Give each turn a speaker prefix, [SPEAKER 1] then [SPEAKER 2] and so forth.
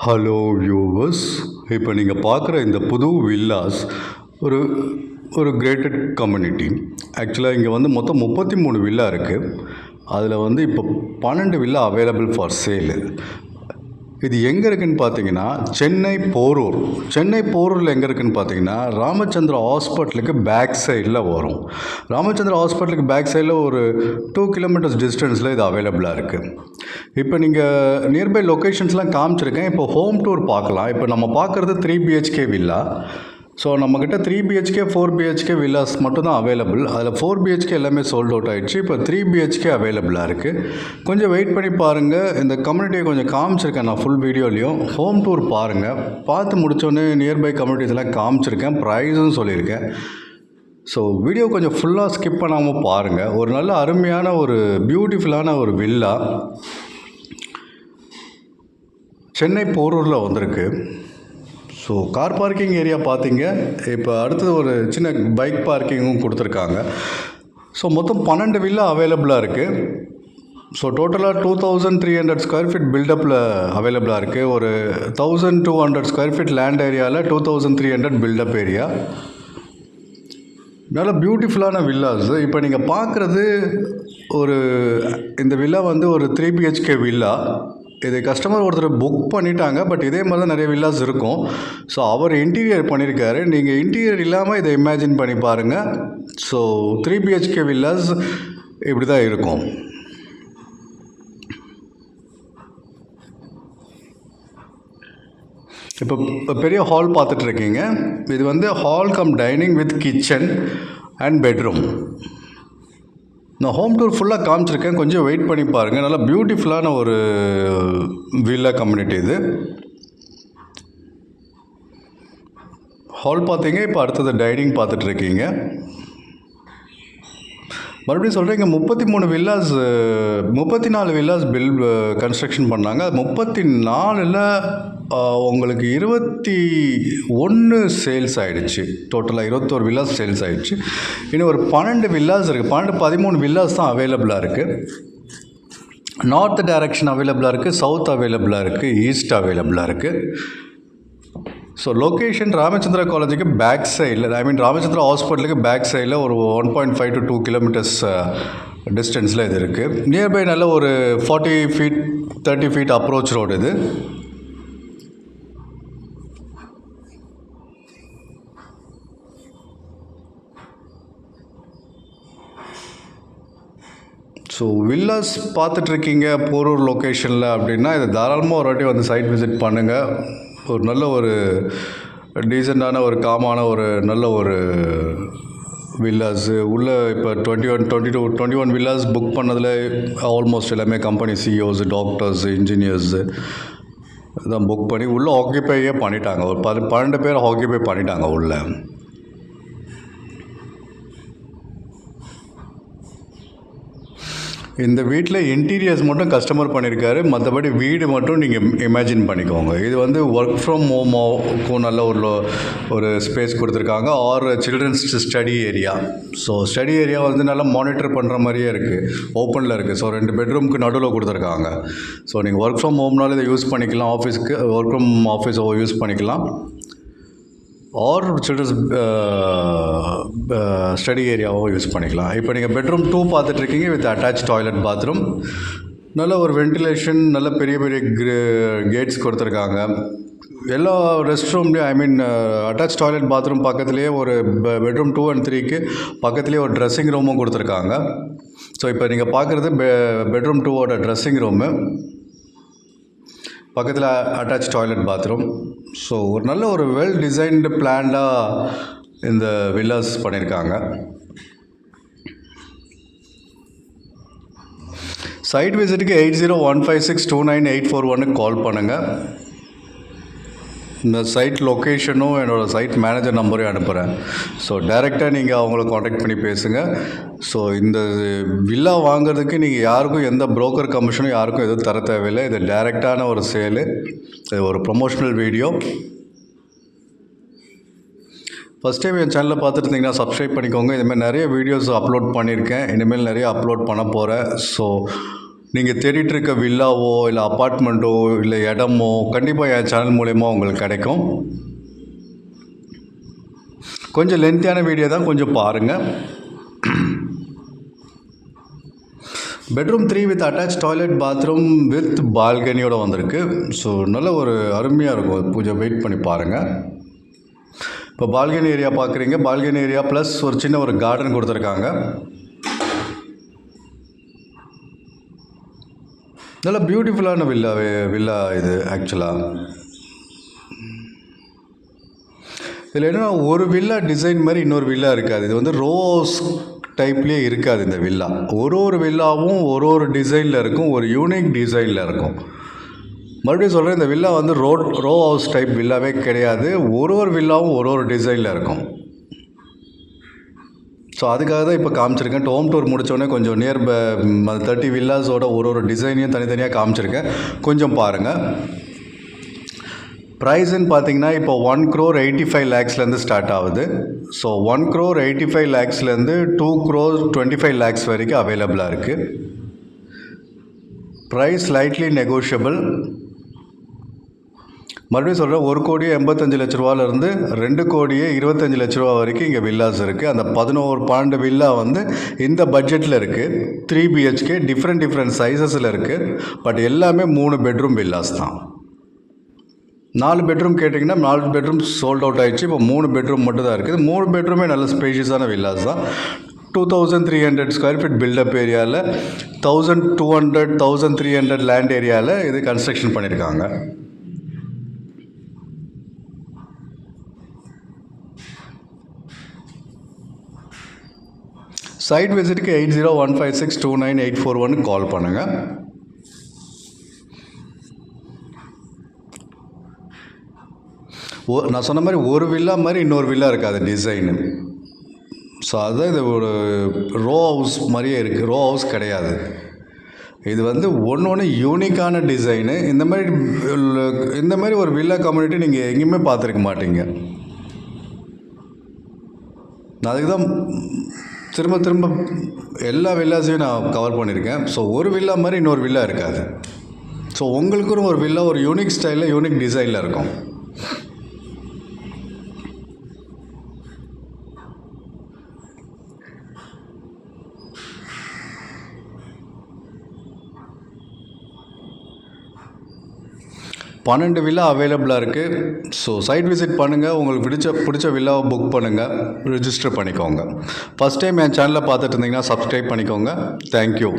[SPEAKER 1] Hello viewers, இப்போ நீங்கள் பார்க்குற இந்த புது வில்லாஸ் ஒரு ஒரு கிரேட்டட் கம்யூனிட்டி. ஆக்சுவலாக இங்கே வந்து மொத்தம் 33 வில்லா இருக்குது. அதில் வந்து இப்போ 12 வில்லா அவைலபிள் ஃபார் சேலு. இது எங்கே இருக்குதுன்னு பார்த்தீங்கன்னா சென்னை போரூர். சென்னை போரூரில் எங்கே இருக்குதுன்னு பார்த்தீங்கன்னா ராமச்சந்திரா ஹாஸ்பிட்டலுக்கு பேக் சைடில் வரும். ராமச்சந்திரா ஹாஸ்பிட்டலுக்கு பேக் சைடில் ஒரு 2 கிலோமீட்டர்ஸ் டிஸ்டன்ஸில் இது அவைலபிளாக இருக்குது. இப்போ நீங்கள் நியர்பை லொக்கேஷன்ஸ்லாம் காமிச்சிருக்கேன். இப்போ ஹோம் டூர் பார்க்கலாம். இப்போ நம்ம பார்க்குறது 3 பிஹெச்கே வில்லா. ஸோ நம்மக்கிட்ட 3 பிஹெச்கே 4 பிஹெச்கே வில்லாஸ் மட்டும்தான் அவைலபிள். அதில் 4 பிஹெச்கே எல்லாமே சோல்ட் அவுட் ஆகிடுச்சு. இப்போ 3 பிஹெச்கே அவைலபிளாக இருக்குது. கொஞ்சம் வெயிட் பண்ணி பாருங்கள். இந்த கம்யூனிட்டியை கொஞ்சம் காமிச்சிருக்கேன் நான் ஃபுல் வீடியோலையும். ஹோம் டூர் பாருங்கள். பார்த்து முடித்தோடனே நியர்பை கம்யூனிட்டிஸ்லாம் காமிச்சிருக்கேன், ப்ரைஸும் சொல்லியிருக்கேன். ஸோ வீடியோ கொஞ்சம் ஃபுல்லாக ஸ்கிப் பண்ணாமல் பாருங்கள். ஒரு நல்ல அருமையான ஒரு பியூட்டிஃபுல்லான ஒரு வில்லா சென்னை போரூரில் வந்திருக்கு. ஸோ கார் பார்க்கிங் ஏரியா பார்த்தீங்க. இப்போ அடுத்தது ஒரு சின்ன பைக் பார்க்கிங்கும் கொடுத்துருக்காங்க. ஸோ மொத்தம் 12 வில்லா அவைலபிளாக இருக்குது. ஸோ டோட்டலாக 2300 ஸ்கொயர் ஃபீட் பில்டப்பில் அவைலபிளாக இருக்குது. ஒரு 1200 ஸ்கொயர் ஃபீட் லேண்ட் ஏரியாவில் 2300 பில்டப் ஏரியா. நல்ல பியூட்டிஃபுல்லான வில்லாஸ். இப்போ நீங்கள் பார்க்குறது இந்த வில்லா வந்து ஒரு 3 பிஹெச்கே வில்லா. இது கஸ்டமர் ஒருத்தர் புக் பண்ணிட்டாங்க. பட் இதே மாதிரி தான் நிறைய வில்லாஸ் இருக்கும். ஸோ அவர் இன்டீரியர் பண்ணியிருக்காரு. நீங்கள் இன்டீரியர் இல்லாமல் இதை இமேஜின் பண்ணி பாருங்கள். ஸோ 3 பிஹெச்கே வில்லாஸ் இப்படி தான் இருக்கும். இப்போ பெரிய ஹால் பார்த்துட்ருக்கீங்க. இது வந்து hall come dining with kitchen and bedroom. நான் ஹோம் டூர் ஃபுல்லாக காமிச்சிருக்கேன். கொஞ்சம் வெயிட் பண்ணி பாருங்கள். நல்லா பியூட்டிஃபுல்லான ஒரு வில்லா கம்யூனிட்டி இது. ஹால் பார்த்தீங்க. இப்போ அடுத்தது டைனிங் பார்த்துட்ருக்கீங்க. மறுபடியும் சொல்கிறேன், இங்கே 34 வில்லாஸ் கன்ஸ்ட்ரக்ஷன் பண்ணாங்க. 34ல் உங்களுக்கு 21 சேல்ஸ் ஆகிடுச்சு. டோட்டலாக 21 வில்லாஸ் சேல்ஸ் ஆகிடுச்சு. இன்னும் ஒரு 12 வில்லாஸ் இருக்குது. 13 வில்லாஸ் தான் அவைலபிளாக இருக்குது. நார்த் டைரக்ஷன் அவைலபிளாக இருக்குது, சவுத் அவைலபிளாக இருக்குது, ஈஸ்ட் அவைலபிளாக இருக்குது. ஸோ லொக்கேஷன் ராமச்சந்திரா காலேஜுக்கு பேக் சைடில், ராமச்சந்திரா ஹாஸ்பிட்டலுக்கு பேக் சைடில் ஒரு 1.5 to 2 கிலோமீட்டர்ஸ் டிஸ்டன்ஸில் இது இருக்குது. நியர்பை நல்ல ஒரு 40 ஃபீட் 30 ஃபீட் அப்ரோச் ரோடு இது. ஸோ வில்லாஸ் பார்த்துட்ருக்கீங்க போரூர் லொக்கேஷனில் அப்படின்னா இது தாராளமாக ஒரு வாட்டி வந்து சைட் விசிட் பண்ணுங்கள். ஒரு நல்ல ஒரு டீசெண்டான ஒரு காமான ஒரு நல்ல ஒரு வில்லாஸு உள்ளே இப்போ 21 வில்லாஸ் புக் பண்ணதில் ஆல்மோஸ்ட் எல்லாமே கம்பெனி சிஇஓஸ், டாக்டர்ஸ், இன்ஜினியர்ஸு தான் புக் பண்ணி உள்ளே ஆக்கியபையே பண்ணிட்டாங்க. ஒரு 12 பேர் ஆக்கியபை பண்ணிட்டாங்க உள்ளே. இந்த வீட்டில் இன்டீரியர்ஸ் மட்டும் கஸ்டமர் பண்ணியிருக்காரு. மற்றபடி வீடு மட்டும் நீங்கள் இமேஜின் பண்ணிக்கோங்க. இது வந்து ஒர்க் ஃப்ரம் ஹோமுக்கும் நல்ல ஒரு ஸ்பேஸ் கொடுத்துருக்காங்க. Our childrens study area. So study area வந்து நல்லா மானிட்டர் பண்ணுற மாதிரியே இருக்குது. ஓப்பனில் இருக்குது. ஸோ 2 பெட்ரூமுக்கு நடுவில் கொடுத்துருக்காங்க. ஸோ நீங்கள் ஒர்க் ஃப்ரம் ஹோம்னாலும் இதை யூஸ் பண்ணிக்கலாம். ஆஃபீஸ்க்கு ஒர்க் ஃப்ரம் ஆஃபீஸ் யூஸ் பண்ணிக்கலாம். ஆர் சில்ட்ரன்ஸ் ஸ்டடி ஏரியாவும் யூஸ் பண்ணிக்கலாம். இப்போ நீங்கள் பெட்ரூம் 2 பார்த்துட்ருக்கீங்க வித் அட்டாச் டாய்லெட் பாத்ரூம். நல்ல ஒரு வென்டிலேஷன், நல்ல பெரிய பெரிய கேட்ஸ் கொடுத்துருக்காங்க. எல்லா ரெஸ்ட் ரூம்லேயும் அட்டாச் டாய்லெட் பாத்ரூம் பக்கத்துலேயே ஒரு பெட்ரூம் 2 and 3க்கு பக்கத்துலேயே ஒரு ட்ரெஸ்ஸிங் ரூமும் கொடுத்துருக்காங்க. ஸோ இப்போ நீங்கள் பார்க்குறது பெட்ரூம் 2 ட்ரெஸ்ஸிங் ரூமு, பக்கத்தில் அட்டாச் டாய்லெட் பாத்ரூம். ஸோ ஒரு நல்ல ஒரு வெல் டிசைன்டு பிளான்டாக இந்த வில்லாஸ் பண்ணியிருக்காங்க. சைட் விசிட்டுக்கு 8015629841 கால் பண்ணுங்கள். இந்த சைட் லொக்கேஷனும் என்னோடய சைட் மேனேஜர் நம்பரையும் அனுப்புகிறேன். ஸோ டைரெக்டாக நீங்கள் அவங்கள காண்டாக்ட் பண்ணி பேசுங்கள். ஸோ இந்த வில்லா வாங்குறதுக்கு நீங்கள் யாருக்கும் எந்த புரோக்கர் கமிஷனும் யாருக்கும் எதுவும் தர தேவையில்லை. இது டைரெக்டான ஒரு சேலு. இது ஒரு ப்ரொமோஷனல் வீடியோ. ஃபஸ்ட் டைம் என் சேனலில் பார்த்துருந்தீங்கன்னா சப்ஸ்கிரைப் பண்ணிக்கோங்க. இதுமாதிரி நிறைய வீடியோஸ் அப்லோட் பண்ணியிருக்கேன். இனிமேல் நிறைய அப்லோட் பண்ண போகிறேன். ஸோ நீங்கள் தேடிட்டு இருக்க வில்லாவோ இல்லை அப்பார்ட்மெண்ட்டோ இல்லை இடமோ கண்டிப்பாக என் சேனல் மூலயமா உங்களுக்கு கிடைக்கும். கொஞ்சம் லென்த்தியான வீடியோ தான், கொஞ்சம் பாருங்கள். Bedroom 3 with attach toilet bathroom with பால்கனியோடு வந்திருக்கு. ஸோ நல்ல ஒரு அருமையாக இருக்கும். பூஜை வெயிட் பண்ணி பாருங்கள். இப்போ பால்கனி ஏரியா பார்க்குறீங்க. பால்கனி ஏரியா ப்ளஸ் ஒரு சின்ன ஒரு கார்டன் கொடுத்துருக்காங்க. நல்ல பியூட்டிஃபுல்லான வில்லா இது ஆக்சுவலாக. இதில் என்னென்னா ஒரு வில்லா டிசைன் மாதிரி இன்னொரு வில்லா இருக்காது. இது வந்து ரோஸ் டைப்லேயே இருக்காது இந்த வில்லா. ஒரு வில்லாவும் ஒரு டிசைனில் இருக்கும், ஒரு யூனிக் டிசைனில் இருக்கும். மறுபடியும் சொல்கிறேன், இந்த வில்லா வந்து ரோ ஹவுஸ் டைப் வில்லாவே கிடையாது. ஒரு வில்லாவும் ஒரு டிசைனில் இருக்கும். ஸோ அதுக்காக தான் இப்போ காமிச்சிருக்கேன். ஹோம் டூர் முடித்தோடனே கொஞ்சம் நியர் 30 வில்லாஸோட ஒரு டிசைனையும் தனித்தனியாக காமிச்சிருக்கேன். கொஞ்சம் பாருங்கள். ப்ரைஸுன்னு பார்த்தீங்கன்னா இப்போ 1,85 lakhsலேருந்து ஸ்டார்ட் ஆகுது. ஸோ 1,85 lakhsலேருந்து 2,25 lakhs வரைக்கும் அவைலபிளாக இருக்குது. Price slightly negotiable. மறுபடியும் சொல்கிறேன், 1,85 லட்ச ரூபாலேருந்து 2,25 லட்ச ரூபா வரைக்கும் இங்கே வில்லாஸ் இருக்குது. அந்த 11 வில்லா வந்து இந்த பட்ஜெட்டில் இருக்குது. 3 BHK டிஃப்ரெண்ட் சைஸஸில் இருக்குது. பட் எல்லாமே 3 பெட்ரூம் வில்லாஸ் தான். 4 பெட்ரூம் கேட்டிங்கன்னா 4 பெட்ரூம் சோல்ட் அவுட் ஆகிடுச்சு. இப்போ 3 பெட்ரூம் மட்டும் தான் இருக்குது. 3 பெட்ரூமே நல்ல ஸ்பேஷியஸான வில்லாஸ் தான். 2,300 ஸ்கொயர் ஃபீட் பில்டப் ஏரியாவில் 1,200 1,300 லேண்ட் ஏரியாவில் இது கன்ஸ்ட்ரக்ஷன் பண்ணியிருக்காங்க. சைட் விசிட்டுக்கு 8015629841 கால் பண்ணுங்கள். நான் சொன்ன மாதிரி ஒரு வில்லா மாதிரி இன்னொரு வில்லா இருக்காது டிசைனு. ஸோ அதுதான் இது ஒரு ரோ ஹவுஸ் மாதிரியே இருக்குது. ரோ ஹவுஸ் கிடையாது. இது வந்து ஒன்று யூனிக்கான டிசைனு. இந்த மாதிரி ஒரு வில்லா கம்யூனிட்டி நீங்கள் எங்கேயுமே பார்த்துருக்க மாட்டீங்க. நான் அதுக்கு தான் திரும்ப எல்லா வில்லாஸையும் நான் கவர் பண்ணியிருக்கேன். ஸோ ஒரு வில்லா மாதிரி இன்னொரு வில்லா இருக்காது. ஸோ உங்களுக்கும் ஒரு வில்லா ஒரு யூனிக் ஸ்டைலில் யூனிக் டிசைனில் இருக்கும். பன்னெண்டு வில்லா அவைலபிளாக இருக்குது. ஸோ சைட் விசிட் பண்ணுங்கள். உங்களுக்கு பிடிச்ச வில்லாவை புக் பண்ணுங்கள், ரிஜிஸ்டர் பண்ணிக்கோங்க. ஃபஸ்ட் டைம் என் சேனலை பார்த்துட்டு இருந்தீங்கன்னா சப்ஸ்கிரைப் பண்ணிக்கோங்க. தேங்க்யூ.